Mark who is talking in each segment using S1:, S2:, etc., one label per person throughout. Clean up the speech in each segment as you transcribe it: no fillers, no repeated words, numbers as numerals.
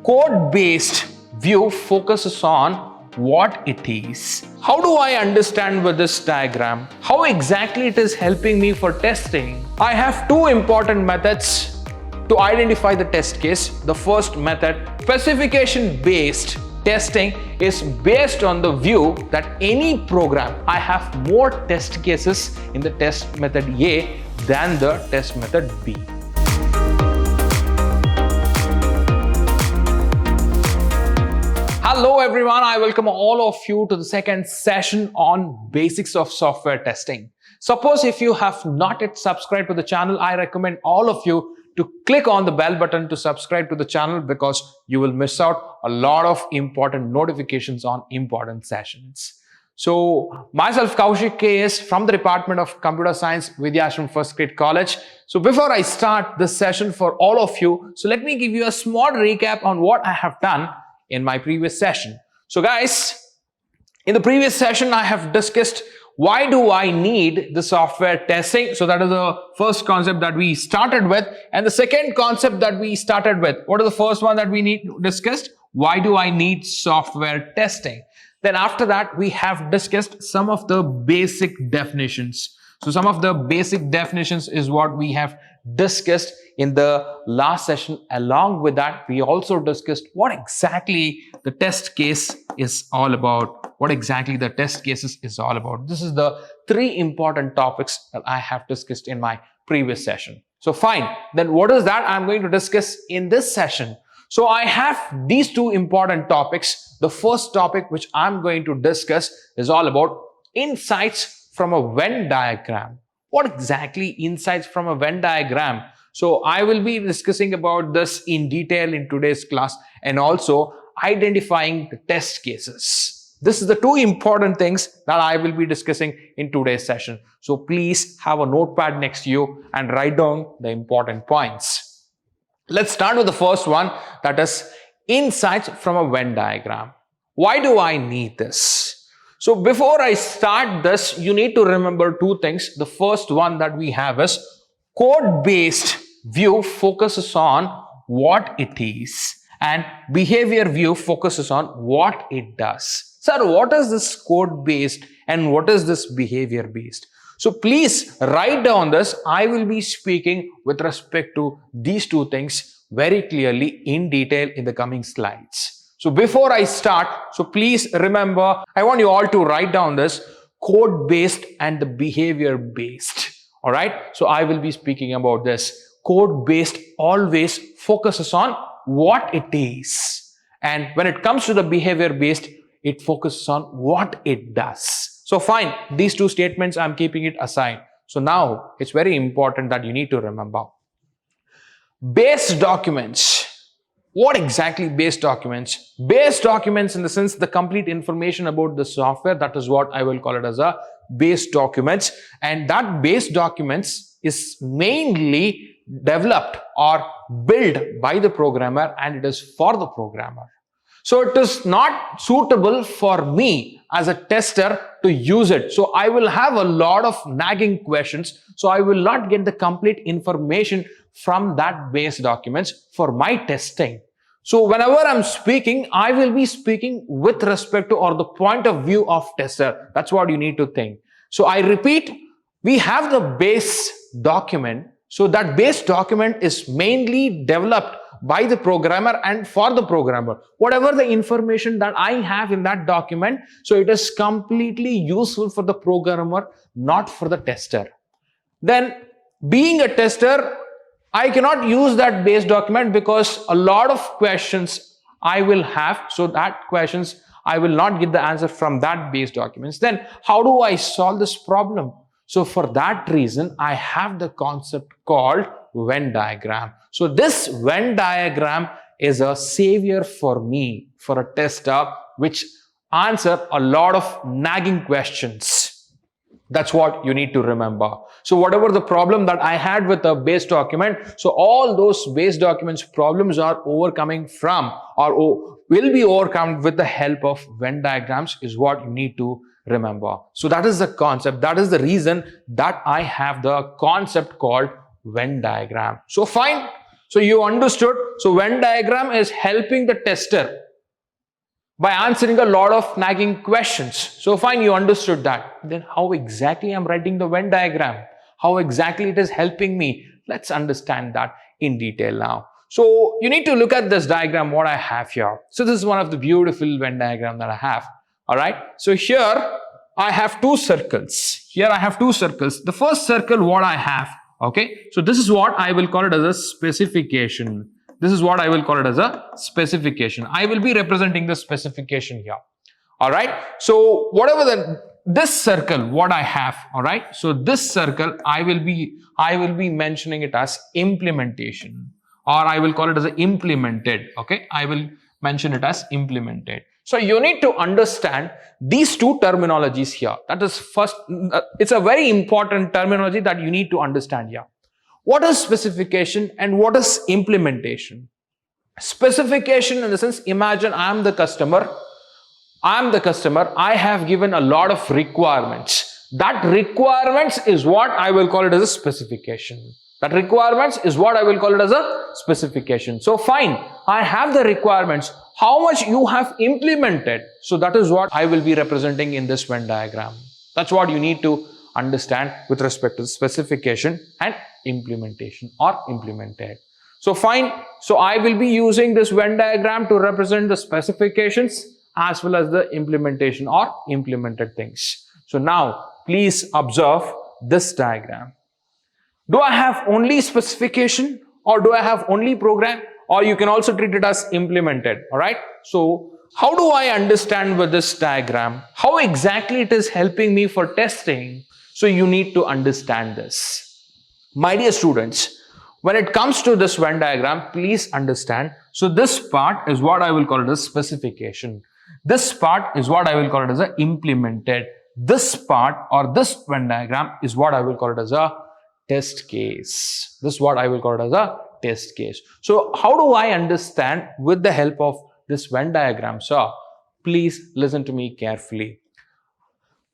S1: Code-based view focuses on what it is. How do I understand with this diagram? How exactly it is helping me for testing? I have two important methods to identify the test case. The first method, specification-based testing, is based on the view that any program, I have more test cases in the test method A than the test method B. Hello everyone, I welcome all of you to the second session on basics of software testing. Suppose if you have not yet subscribed to the channel, I recommend all of you to click on the bell button to subscribe to the channel because you will miss out a lot of important notifications on important sessions. So myself Kaushik KS from the Department of Computer Science, Vidyashram First Grade College. So before I start this session for all of you, so let me give you a small recap on what I have done in my previous session. So guys, in the previous session, I have discussed why do I need the software testing. So that is the first concept that we started with. And the second concept that we started with, what is the first one that we discussed? Why do I need software testing? Then after that, we have discussed some of the basic definitions. So some of the basic definitions is what we have discussed in the last session. Along with that, we also discussed what exactly the test case is all about. What exactly the test cases is all about. This is the three important topics that I have discussed in my previous session. So fine, then what is that I'm going to discuss in this session? So I have these two important topics. The first topic which I'm going to discuss is all about insights from a Venn diagram. What exactly insights from a Venn diagram? So I will be discussing about this in detail in today's class and also identifying the test cases. This is the two important things that I will be discussing in today's session. So please have a notepad next to you and write down the important points. Let's start with the first one, that is insights from a Venn diagram. Why do I need this? So before I start this, you need to remember two things. The first one that we have is code-based view focuses on what it is and behavior view focuses on what it does. Sir, what is this code-based and what is this behavior-based? So please write down this. I will be speaking with respect to these two things very clearly in detail in the coming slides. So before I start, so please remember, I want you all to write down this code-based and the behavior-based. All right. So I will be speaking about this. Code-based always focuses on what it is. And when it comes to the behavior-based, it focuses on what it does. So fine, these two statements, I'm keeping it aside. So now it's very important that you need to remember. Base documents. What exactly base documents? Base documents in the sense the complete information about the software, that is what I will call it as a base documents. And that base documents is mainly developed or built by the programmer and it is for the programmer. So it is not suitable for me as a tester to use it. So I will have a lot of nagging questions. So I will not get the complete information from that base documents for my testing. So whenever I'm speaking, I will be speaking with respect to or the point of view of tester. That's what you need to think. So I repeat, we have the base document. So that base document is mainly developed by the programmer and for the programmer. Whatever the information that I have in that document, so it is completely useful for the programmer, not for the tester. Then being a tester, I cannot use that base document because a lot of questions I will have. So that questions, I will not get the answer from that base documents. Then how do I solve this problem? So for that reason, I have the concept called Venn diagram. So this Venn diagram is a savior for me, for a tester, which answer a lot of nagging questions. That's what you need to remember. So whatever the problem that I had with the base document, so all those base documents problems are overcoming from or will be overcome with the help of Venn diagrams is what you need to remember. So that is the concept. That is the reason that I have the concept called Venn diagram. So fine. So you understood. So Venn diagram is helping the tester by answering a lot of nagging questions. So fine, you understood that. Then how exactly I'm writing the Venn diagram? How exactly it is helping me? Let's understand that in detail now. So you need to look at this diagram what I have here. So this is one of the beautiful Venn diagram that I have. All right. So here I have two circles. Here I have two circles. The first circle what I have. Okay. So this is what I will call it as a specification. This is what I will call it as a specification. I will be representing the specification here. All right. So whatever this circle what I have. All right. So this circle I will be mentioning it as implementation, or I will call it as a implemented. Okay. I will mention it as implemented. So you need to understand these two terminologies here. That is first, it's a very important terminology that you need to understand here. What is specification and what is implementation? Specification in the sense, imagine I am the customer. I have given a lot of requirements. That requirements is what I will call it as a specification. That requirements is what I will call it as a specification. So fine, I have the requirements. How much you have implemented? So that is what I will be representing in this Venn diagram. That's what you need to understand with respect to the specification and implementation or implemented. So fine. So I will be using this Venn diagram to represent the specifications as well as the implementation or implemented things. So now please observe this diagram. Do I have only specification, or do I have only program, or you can also treat it as implemented? All right. So how do I understand with this diagram? How exactly it is helping me for testing? So you need to understand this. My dear students, when it comes to this Venn diagram, please understand. So this part is what I will call it as specification. This part is what I will call it as a implemented. This part or this Venn diagram is what I will call it as a test case. This is what I will call it as a test case. So how do I understand with the help of this Venn diagram? So please listen to me carefully.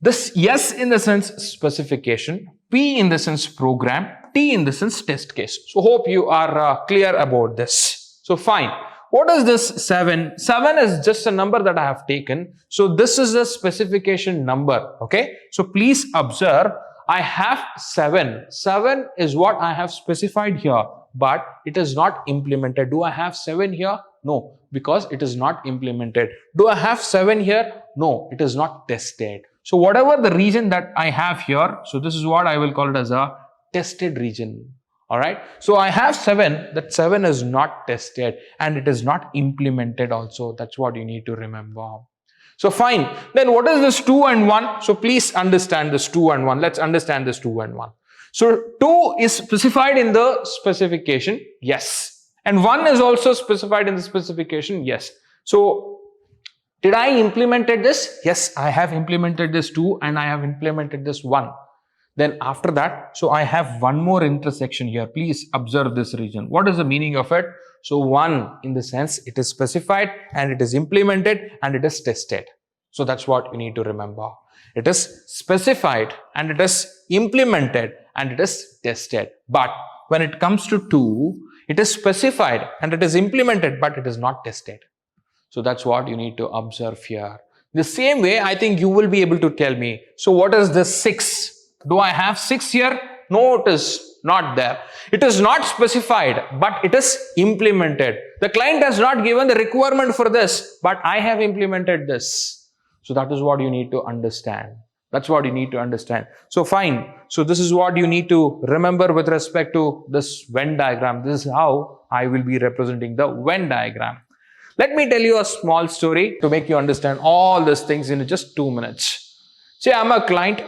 S1: This S in the sense specification, P in the sense program, T in the sense test case. So hope you are clear about this. So fine. What is this 7? 7 is just a number that I have taken. So this is a specification number. Okay. So please observe, I have 7. 7 is what I have specified here, but it is not implemented. Do I have 7 here? No, because it is not implemented. Do I have 7 here? No, it is not tested. So whatever the region that I have here, so this is what I will call it as a tested region. All right. So I have 7, that 7 is not tested and it is not implemented also. That's what you need to remember. So fine. Then what is this 2 and 1? So please understand this 2 and 1. Let's understand this 2 and 1. So 2 is specified in the specification. Yes. And 1 is also specified in the specification. Yes. So did I implemented this? Yes, I have implemented this 2 and I have implemented this 1. Then after that, so I have one more intersection here. Please observe this region. What is the meaning of it? So 1 in the sense it is specified and it is implemented and it is tested. So that's what you need to remember. It is specified and it is implemented and it is tested. But when it comes to 2, it is specified and it is implemented, but it is not tested. So that's what you need to observe here. The same way, I think you will be able to tell me. So what is this 6? Do I have 6 here? No, it is not there. It is not specified, but it is implemented. The client has not given the requirement for this, but I have implemented this. So that is what you need to understand. That's what you need to understand. So fine. So this is what you need to remember with respect to this Venn diagram. This is how I will be representing the Venn diagram. Let me tell you a small story to make you understand all these things in just 2 minutes. Say I'm a client.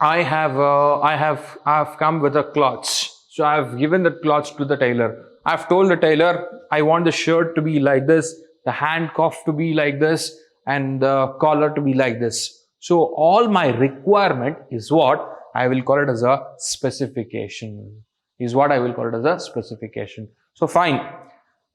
S1: I have come with a cloths. So I have given the cloths to the tailor. I have told the tailor, I want the shirt to be like this, the handcuff to be like this, and the collar to be like this. So all my requirement is what I will call it as a specification. Is what I will call it as a specification. So fine.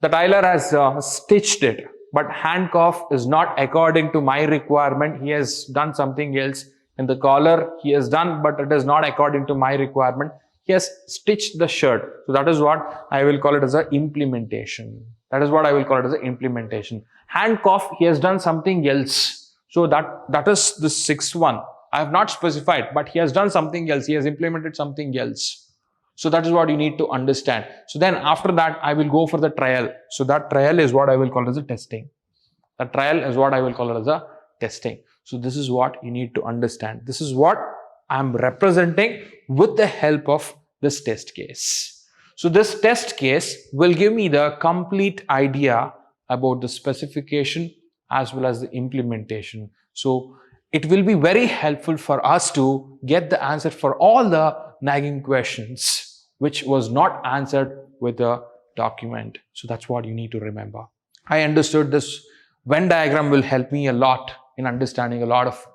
S1: The tailor has stitched it, but handcuff is not according to my requirement. He has done something else. In the collar, he has done, but it is not according to my requirement. he has stitched the shirt. So that is what I will call it as a implementation. That is what I will call it as a implementation. Handcuff, he has done something else. So that is the sixth one. I have not specified, but he has done something else. He has implemented something else. So that is what you need to understand. So then after that, I will go for the trial. So that trial is what I will call as a testing. The trial is what I will call it as a testing. So this is what you need to understand. This is what I'm representing with the help of this test case. So this test case will give me the complete idea about the specification as well as the implementation. So it will be very helpful for us to get the answer for all the nagging questions which was not answered with the document. So that's what you need to remember. I understood this Venn diagram will help me a lot in understanding a lot of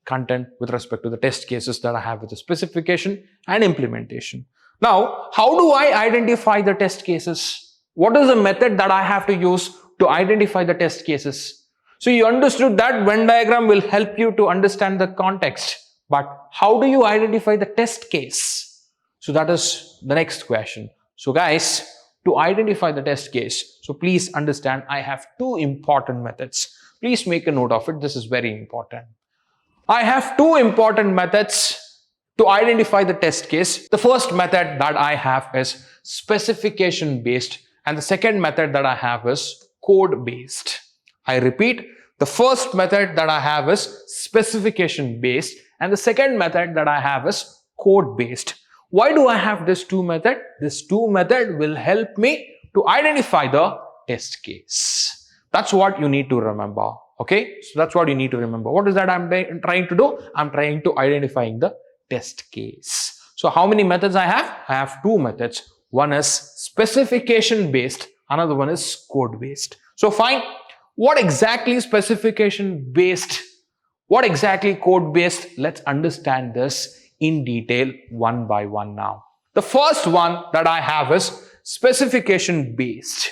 S1: content with respect to the test cases that I have with the specification and implementation. Now, how do I identify the test cases? What is the method that I have to use to identify the test cases? So you understood that Venn diagram will help you to understand the context, but how do you identify the test case? So that is the next question. So guys, to identify the test case, so please understand I have two important methods. Please make a note of it. This is very important. I have two important methods to identify the test case. The first method that I have is specification based, and the second method that I have is code based. I repeat, the first method that I have is specification based, and the second method that I have is code based. Why do I have this two method? This two method will help me to identify the test case. That's what you need to remember. Okay, so that's what you need to remember. What is that I'm trying to do? I'm trying to identifying the test case. So how many methods I have? I have two methods. One is specification based, another one is code based. So fine, what exactly specification based? What exactly code based? Let's understand this in detail one by one now. The first one that I have is specification based.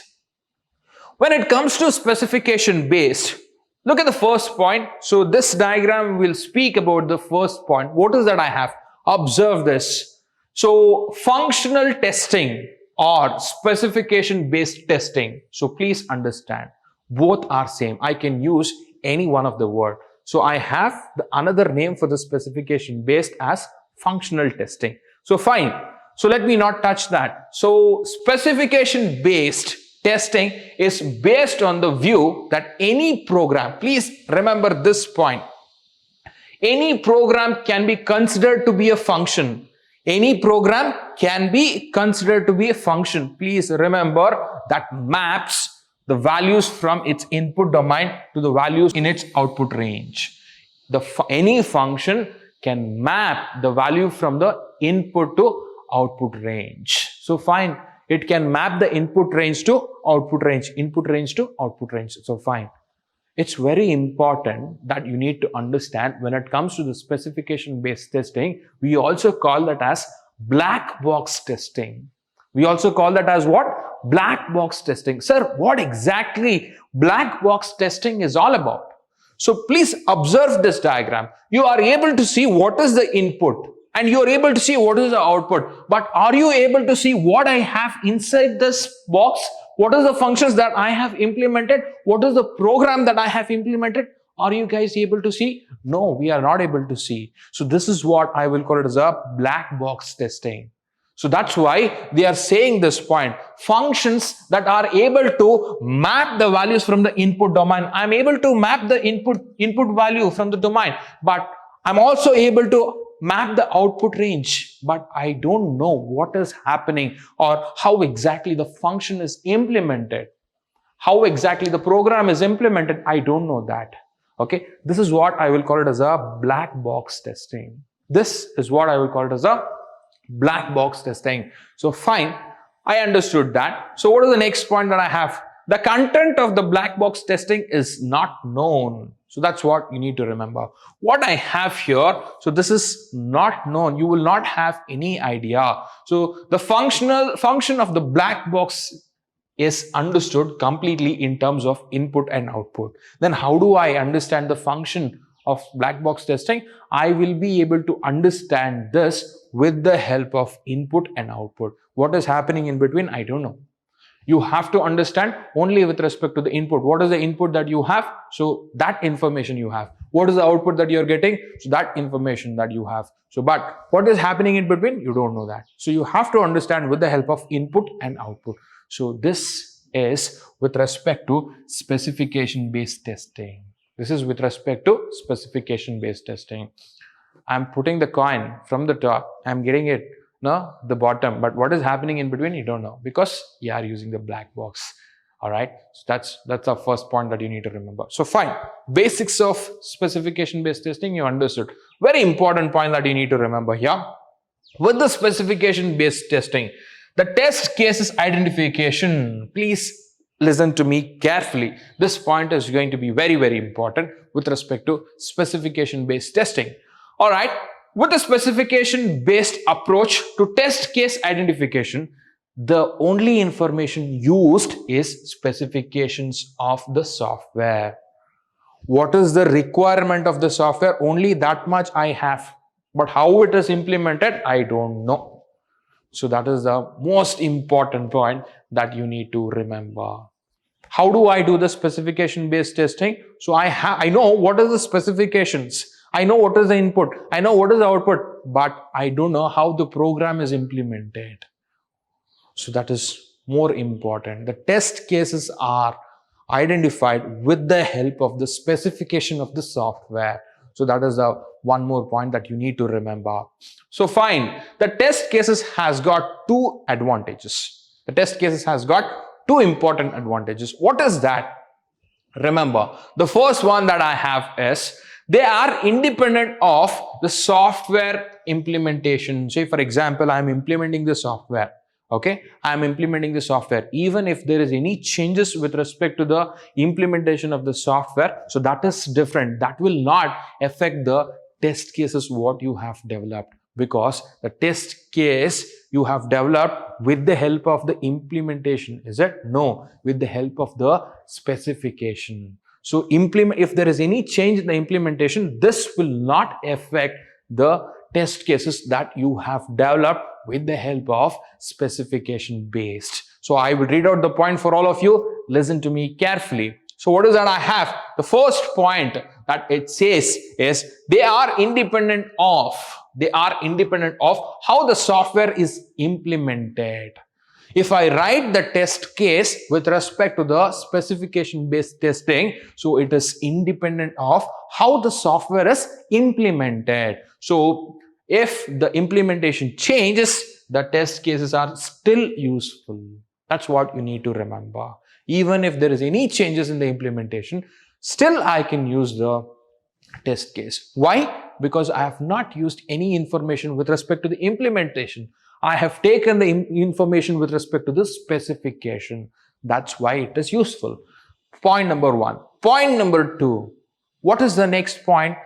S1: When it comes to specification based, look at the first point. So this diagram will speak about the first point. What is that I have? Observe this. So functional testing or specification based testing. So please understand, both are same. I can use any one of the word. So I have another name for the specification based as functional testing. So fine. So let me not touch that. So specification based testing is based on the view that any program, please remember this point, any program can be considered to be a function. Any program can be considered to be a function. Please remember that maps the values from its input domain to the values in its output range. Any function can map the value from the input to output range. So fine, it can map the input range to output range, input range to output range. So fine. It's very important that you need to understand when it comes to the specification based testing, we also call that as black box testing. We also call that as what? Black box testing. Sir, what exactly black box testing is all about? So please observe this diagram. You are able to see what is the input and you are able to see what is the output. But are you able to see what I have inside this box? What is the functions that I have implemented? What is the program that I have implemented? Are you guys able to see? No, we are not able to see. So this is what I will call it as a black box testing. So that's why they are saying this point. Functions that are able to map the values from the input domain. I'm able to map the input value from the domain, but I'm also able to map the output range, but I don't know what is happening or how exactly the function is implemented. How exactly the program is implemented, I don't know that. Okay, this is what I will call it as a black box testing. This is what I will call it as a black box testing. So fine, I understood that. So what is the next point that I have? The content of the black box testing is not known. So that's what you need to remember. What I have here, so this is not known. You will not have any idea. So the function of the black box is understood completely in terms of input and output. Then how do I understand the function of black box testing, I will be able to understand this with the help of input and output. What is happening in between, I don't know. You have to understand only with respect to the input. What is the input that you have? So that information you have. What is the output that you're getting? So that information that you have. So, but what is happening in between? You don't know that. So you have to understand with the help of input and output. So this is with respect to specification-based testing. This is with respect to specification-based testing. I'm putting the coin from the top. I'm getting it the bottom, but what is happening in between, you don't know, because you are using the black box. All right, so that's our first point that you need to remember. So fine, basics of specification based testing you understood. Very important point that you need to remember here. With the specification based testing, the test cases identification, please listen to me carefully. This point is going to be very, very important with respect to specification based testing. All right. With a specification-based approach to test case identification, the only information used is specifications of the software. What is the requirement of the software? Only that much I have. But how it is implemented, I don't know. So that is the most important point that you need to remember. How do I do the specification-based testing? So I know what are the specifications. I know what is the input, I know what is the output, but I don't know how the program is implemented. So that is more important. The test cases are identified with the help of the specification of the software. So that is the one more point that you need to remember. So fine, the test cases has got two advantages. The test cases has got two important advantages. What is that? Remember, the first one that I have is they are independent of the software implementation. Say, for example, I'm implementing the software. Okay, I'm implementing the software. Even if there is any changes with respect to the implementation of the software, so that is different. That will not affect the test cases what you have developed, because the test case you have developed with the help of the implementation. Is it? No, with the help of the specification. So if there is any change in the implementation, this will not affect the test cases that you have developed with the help of specification based. So I will read out the point for all of you. Listen to me carefully. So what is that I have? The first point that it says is they are independent of how the software is implemented. If I write the test case with respect to the specification based testing, so it is independent of how the software is implemented. So if the implementation changes, the test cases are still useful. That's what you need to remember. Even if there is any changes in the implementation, still I can use the test case. Why? Because I have not used any information with respect to the implementation. I have taken the information with respect to the specification. That's why it is useful. Point number one. Point number two. What is the next point?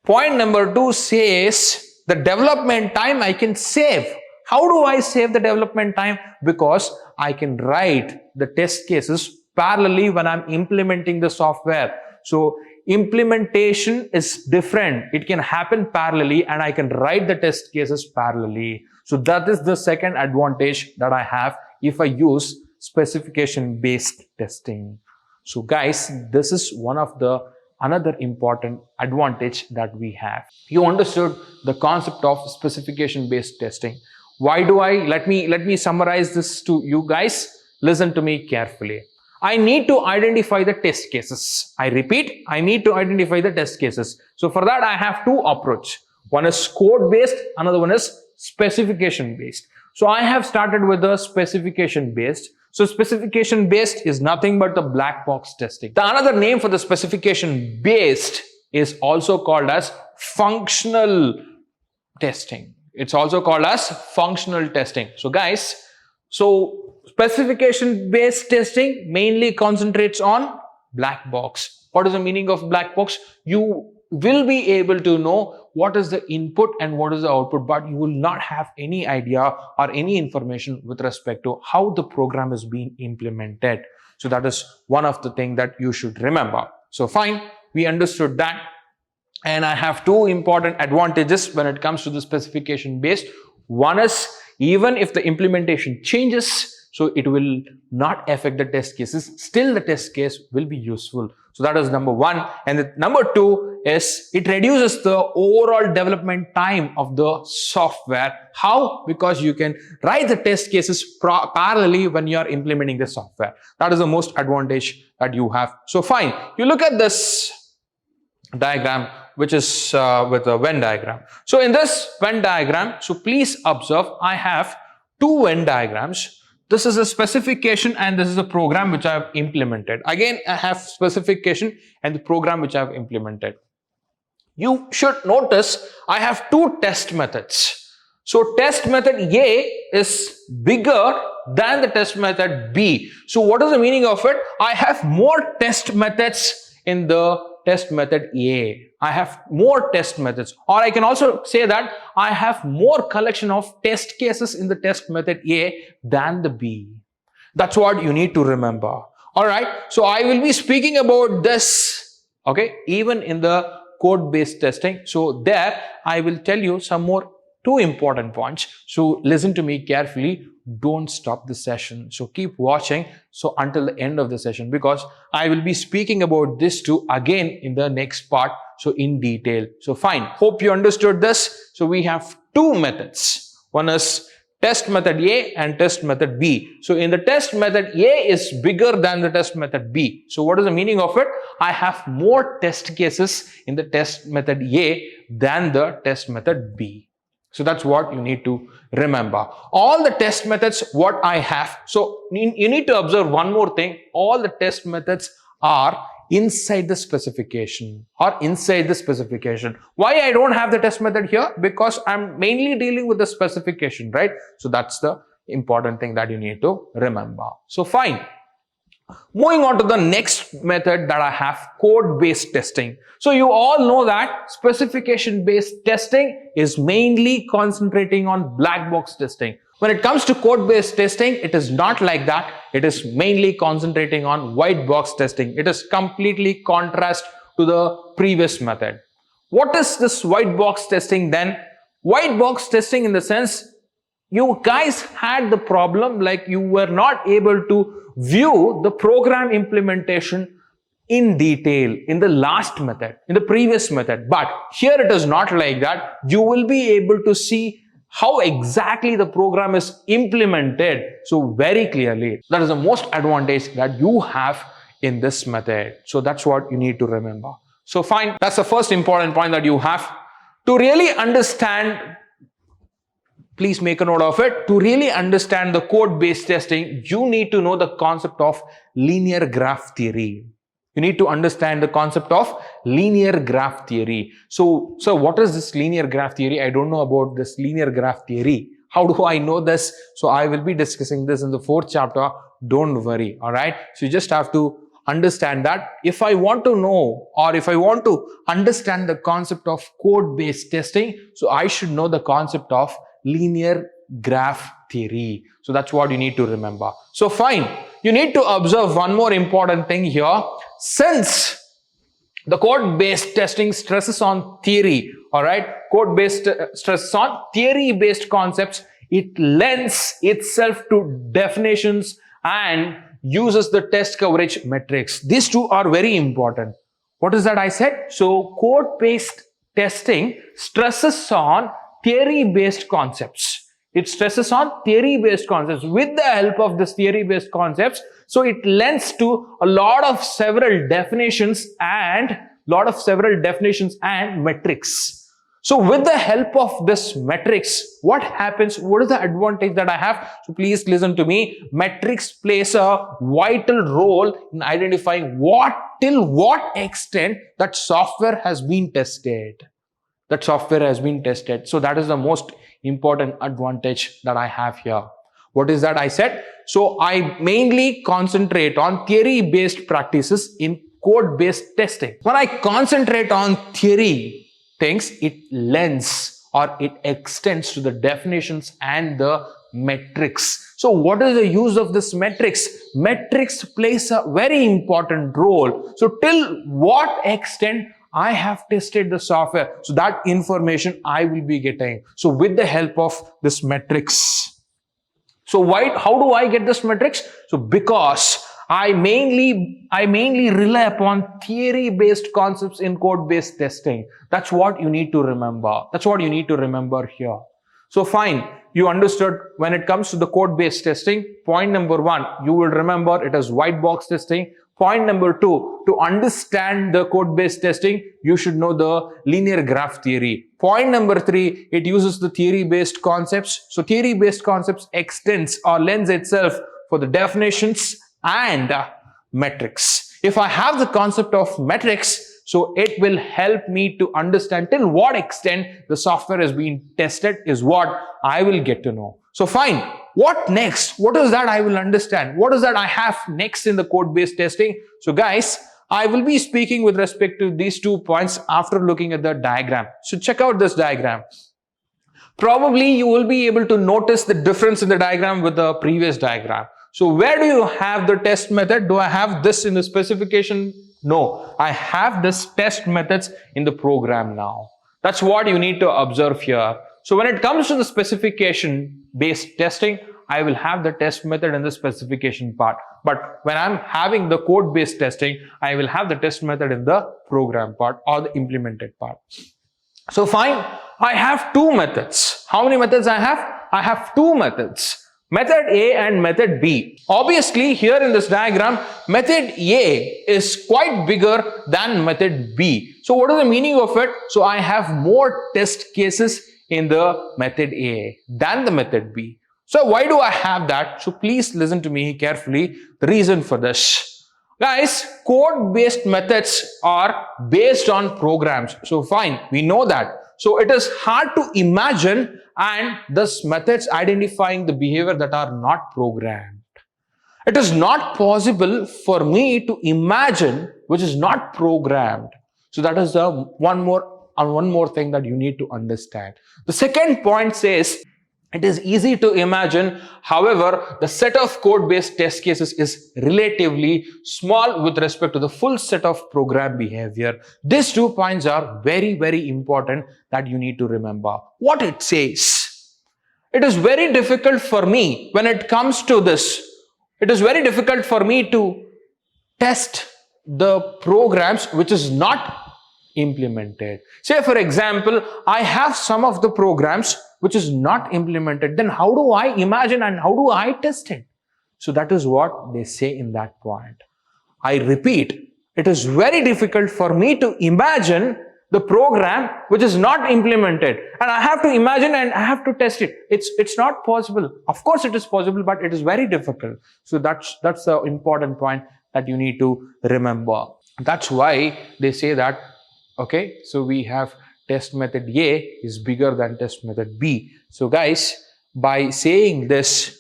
S1: Point number two says the development time I can save. How do I save the development time? Because I can write the test cases parallelly when I'm implementing the software. So implementation is different. It can happen parallelly and I can write the test cases parallelly. So that is the second advantage that I have if I use specification based testing. So guys, this is one of the another important advantage that we have. You understood the concept of specification based testing. Why do let me summarize this to you guys. Listen to me carefully. I need to identify the test cases. I repeat, I need to identify the test cases. So for that, I have two approaches. One is code based, another one is specification based. So I have started with the specification based. So specification based is nothing but the black box testing. The another name for the specification based is also called as functional testing. It's also called as functional testing. So guys, specification based testing mainly concentrates on black box. What is the meaning of black box? You will be able to know what is the input and what is the output, but you will not have any idea or any information with respect to how the program is being implemented. So that is one of the things that you should remember. So fine, we understood that. And I have two important advantages when it comes to the specification based. One is, even if the implementation changes, so it will not affect the test cases, still the test case will be useful. So that is number one. And the number two is, it reduces the overall development time of the software. How? Because you can write the test cases parallelly when you are implementing the software. That is the most advantage that you have. So fine, you look at this diagram, which is with a Venn diagram. So in this Venn diagram, so please observe, I have two Venn diagrams. This is a specification and this is a program which I have implemented. Again, I have specification and the program which I have implemented. You should notice I have two test methods. So test method A is bigger than the test method B. So what is the meaning of it? I have more test methods in the test method A. I have more test methods, or I can also say that I have more collection of test cases in the test method A than the B. That's what you need to remember. All right. So I will be speaking about this, okay, even in the code-based testing. So there I will tell you some more two important points. So listen to me carefully. Don't stop the session. So keep watching so until the end of the session, because I will be speaking about this too again in the next part, so in detail. So fine. Hope you understood this. So we have two methods. One is test method A and test method B. So in the test method, A is bigger than the test method B. So what is the meaning of it? I have more test cases in the test method A than the test method B. So that's what you need to remember. All the test methods what I have. So you need to observe one more thing. All the test methods are inside the specification or inside the specification. Why I don't have the test method here? Because I'm mainly dealing with the specification, right? So that's the important thing that you need to remember. So fine. Moving on to the next method that I have, code-based testing. So you all know that specification-based testing is mainly concentrating on black box testing. When it comes to code-based testing, it is not like that. It is mainly concentrating on white box testing. It is completely contrast to the previous method. What is this white box testing then? White box testing in the sense, you guys had the problem like you were not able to view the program implementation in detail in the last method, in the previous method. But here it is not like that. You will be able to see how exactly the program is implemented so very clearly. That is the most advantage that you have in this method. So that's what you need to remember. So fine, that's the first important point that you have. To really understand, please make a note of it. To really understand the code-based testing, you need to know the concept of linear graph theory. You need to understand the concept of linear graph theory. So what is this linear graph theory? I don't know about this linear graph theory. How do I know this? So I will be discussing this in the 4th chapter. Don't worry. All right. So you just have to understand that if I want to know, or if I want to understand the concept of code-based testing, so I should know the concept of linear graph theory. So that's what you need to remember. So fine, you need to observe one more important thing here. Since the code-based testing stresses on theory, all right, code-based stresses on theory-based concepts, it lends itself to definitions and uses the test coverage metrics. These two are very important. What is that I said? So code-based testing stresses on theory-based concepts. It stresses on theory-based concepts. With the help of this theory-based concepts, so it lends to a lot of several definitions and metrics. So with the help of this metrics, what happens? What is the advantage that I have? So please listen to me. Metrics plays a vital role in identifying till what extent that software has been tested. So that is the most important advantage that I have here. What is that I said? So I mainly concentrate on theory-based practices in code-based testing. When I concentrate on theory things, it lends or it extends to the definitions and the metrics. So what is the use of this metrics? Metrics plays a very important role. So till what extent I have tested the software. So that information I will be getting. So with the help of this metrics. So how do I get this metrics? So because I mainly rely upon theory-based concepts in code-based testing. That's what you need to remember. That's what you need to remember here. So fine, you understood when it comes to the code-based testing. Point number 1, you will remember it is white box testing. Point number 2, to understand the code-based testing, you should know the linear graph theory. Point number 3, it uses the theory-based concepts. So theory-based concepts extends or lends itself for the definitions and metrics. If I have the concept of metrics, so it will help me to understand till what extent the software is being tested is what I will get to know. So fine, what next? What is that I will understand? What is that I have next in the code-based testing? So guys, I will be speaking with respect to these 2 points after looking at the diagram. So check out this diagram. Probably you will be able to notice the difference in the diagram with the previous diagram. So where do you have the test method? Do I have this in the specification? No, I have this test methods in the program now. That's what you need to observe here. So when it comes to the specification based testing, I will have the test method in the specification part. But when I'm having the code based testing, I will have the test method in the program part or the implemented part. So fine, I have 2 methods. How many methods I have? I have 2 methods. Method A and method B. Obviously, here in this diagram, method A is quite bigger than method B. So what is the meaning of it? So I have more test cases in the method A than the method B. So why do I have that? So please listen to me carefully. The reason for this. Guys, code-based methods are based on programs. So fine, we know that. So it is hard to imagine and thus methods identifying the behavior that are not programmed. It is not possible for me to imagine which is not programmed. So that is the one more thing that you need to understand. The second point says it is easy to imagine. However, the set of code-based test cases is relatively small with respect to the full set of program behavior. These 2 points are very, very important that you need to remember. What it says, it is very difficult for me when it comes to this. It is very difficult for me to test the programs which is not implemented. Say for example, I have some of the programs which is not implemented. Then how do I imagine and how do I test it? So that is what they say in that point. I repeat, it is very difficult for me to imagine the program which is not implemented, and I have to imagine and I have to test it. It's not possible. Of course it is possible, but it is very difficult. So that's the important point that you need to remember. That's why they say that, okay, so we have test method A is bigger than test method B. So guys, by saying this,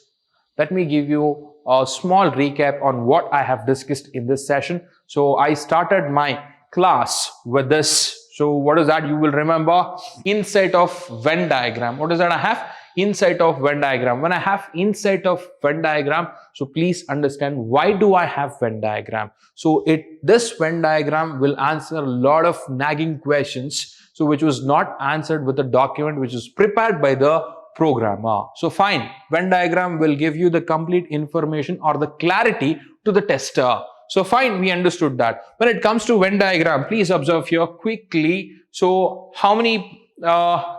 S1: let me give you a small recap on what I have discussed in this session. So I started my class with this. So what is that? You will remember insight of Venn diagram. What is that I have? Insight of Venn diagram. When I have insight of Venn diagram, so please understand why do I have Venn diagram. So this Venn diagram will answer a lot of nagging questions, so which was not answered with the document which is prepared by the programmer. So fine, Venn diagram will give you the complete information or the clarity to the tester. So fine, we understood that. When it comes to Venn diagram, please observe here quickly. So how many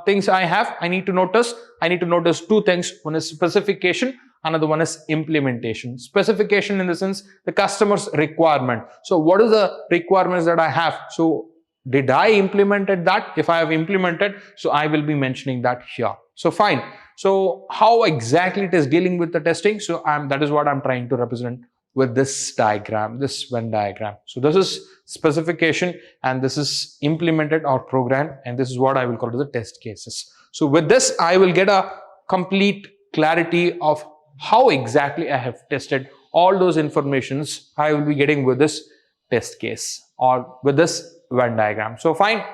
S1: things I have? I need to notice 2 things. One is specification, another one is implementation. Specification in the sense the customer's requirement. So what is the requirements that I have? So did I implemented that? If I have implemented, so I will be mentioning that here. So fine. So how exactly it is dealing with the testing? So that is what I'm trying to represent with this diagram, this Venn diagram. So this is specification and this is implemented or programmed, and this is what I will call the test cases. So with this, I will get a complete clarity of how exactly I have tested all those informations I will be getting with this test case or with this Venn diagram. So fine,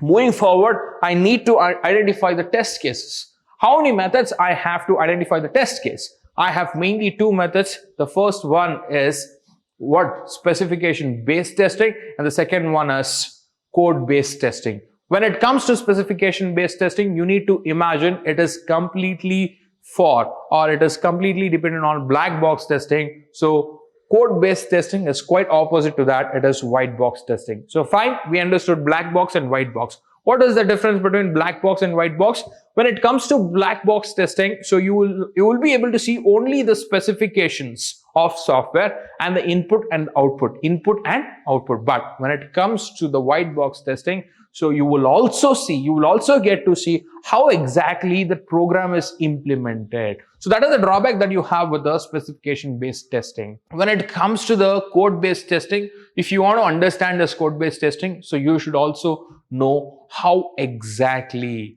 S1: moving forward, I need to identify the test cases. How many methods I have to identify the test case? I have mainly 2 methods. The first one is what? Specification based testing, and the second one is code-based testing. When it comes to specification-based testing, you need to imagine it is completely it is completely dependent on black box testing. So code-based testing is quite opposite to that. It is white box testing. So fine, we understood black box and white box. What is the difference between black box and white box? When it comes to black box testing, so you will be able to see only the specifications of software and the input and output. But when it comes to the white box testing, so you will also get to see how exactly the program is implemented. So that is the drawback that you have with the specification-based testing. When it comes to the code-based testing, if you want to understand this code-based testing, so you should also know how exactly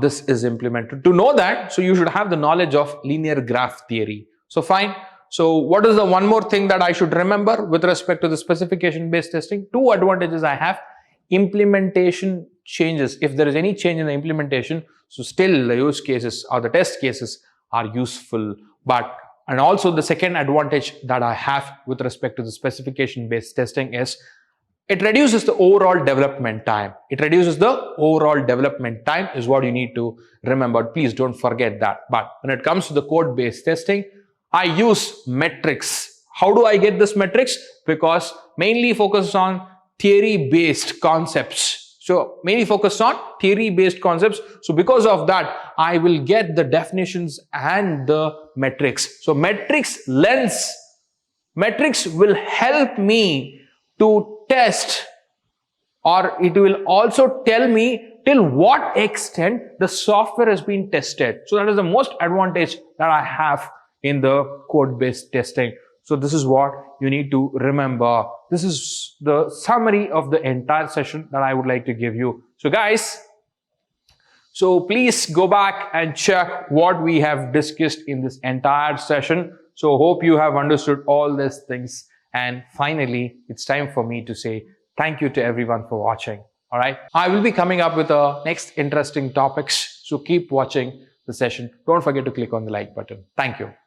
S1: this is implemented. To know that, so you should have the knowledge of linear graph theory. So fine. So what is the one more thing that I should remember with respect to the specification-based testing? Two advantages I have. Implementation changes. If there is any change in the implementation, so still the use cases or the test cases are useful. And also the second advantage that I have with respect to the specification-based testing is it reduces the overall development time. It reduces the overall development time is what you need to remember. Please don't forget that. But when it comes to the code-based testing, I use metrics. How do I get this metrics? Because mainly focused on theory-based concepts. So mainly focused on theory-based concepts. So because of that, I will get the definitions and the metrics. So metrics will help me to test, or it will also tell me till what extent the software has been tested. So that is the most advantage that I have in the code-based testing. So this is what you need to remember. This is the summary of the entire session that I would like to give you. So guys, so please go back and check what we have discussed in this entire session. So hope you have understood all these things. And finally, it's time for me to say thank you to everyone for watching. All right. I will be coming up with next interesting topics. So keep watching the session. Don't forget to click on the like button. Thank you.